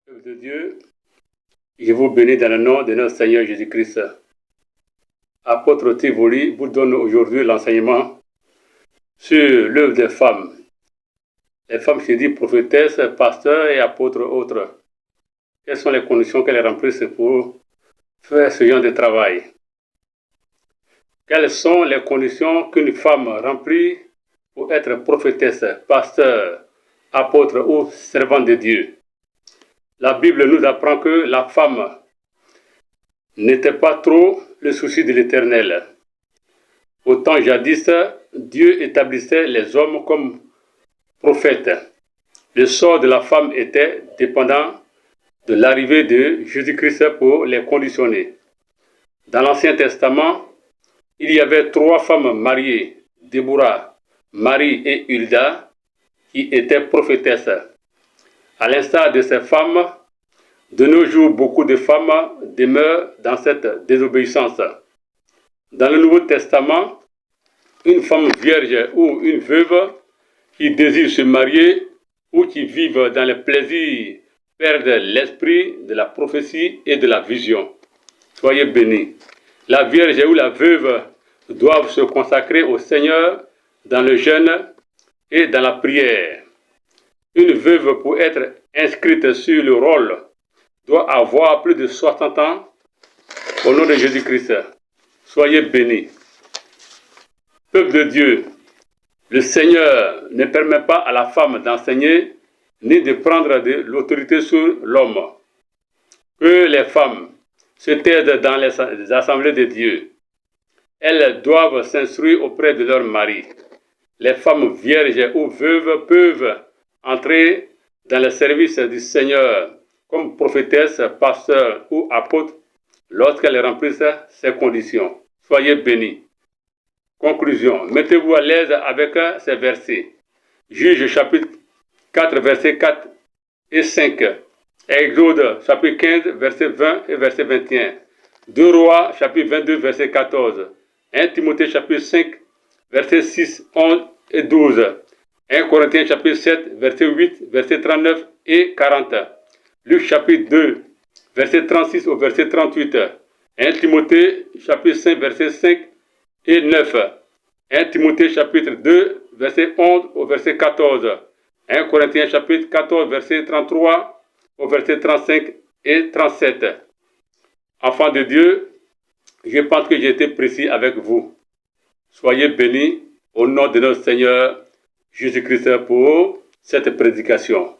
Peuple de Dieu, je vous bénis dans le nom de notre Seigneur Jésus-Christ. Apôtre Tivoli vous donne aujourd'hui l'enseignement sur l'œuvre des femmes. Les femmes se disent prophétesses, pasteurs et apôtres autres. Quelles sont les conditions qu'elles remplissent pour faire ce genre de travail? Quelles sont les conditions qu'une femme remplit pour être prophétesse, pasteur, apôtre ou servante de Dieu? La Bible nous apprend que la femme n'était pas trop le souci de l'Éternel. Au temps jadis, Dieu établissait les hommes comme prophètes. Le sort de la femme était dépendant de l'arrivée de Jésus-Christ pour les conditionner. Dans l'Ancien Testament, il y avait 3 femmes mariées, Déborah, Marie et Hulda, qui étaient prophétesses. À l'instar de ces femmes, de nos jours, beaucoup de femmes demeurent dans cette désobéissance. Dans le Nouveau Testament, une femme vierge ou une veuve qui désire se marier ou qui vivent dans le plaisir perdent l'esprit de la prophétie et de la vision. Soyez bénis. La vierge ou la veuve doivent se consacrer au Seigneur dans le jeûne et dans la prière. Une veuve, pour être inscrite sur le rôle, doit avoir plus de 60 ans au nom de Jésus-Christ. Soyez bénis. Peuple de Dieu, le Seigneur ne permet pas à la femme d'enseigner ni de prendre de l'autorité sur l'homme. Que les femmes se taisent dans les assemblées de Dieu. Elles doivent s'instruire auprès de leur mari. Les femmes vierges ou veuves peuvent entrer dans le service du Seigneur comme prophétesse, pasteur ou apôtre lorsqu'elles remplissent ces conditions. Soyez bénis. Conclusion. Mettez-vous à l'aise avec ces versets. Juge chapitre 4, versets 4 et 5. Exode chapitre 15, verset 20 et verset 21. 2 Rois chapitre 22, verset 14. 1 Timothée chapitre 5, verset 6, 11 et 12. 1 Corinthiens chapitre 7, verset 8, verset 39 et 40. Luc chapitre 2, verset 36 au verset 38. 1 Timothée chapitre 5, verset 5 et 9. 1 Timothée chapitre 2, verset 11 au verset 14. 1 Corinthiens chapitre 14, verset 33 au verset 35 et 37. Enfants de Dieu, je pense que j'ai été précis avec vous. Soyez bénis au nom de notre Seigneur Jésus-Christ pour cette prédication.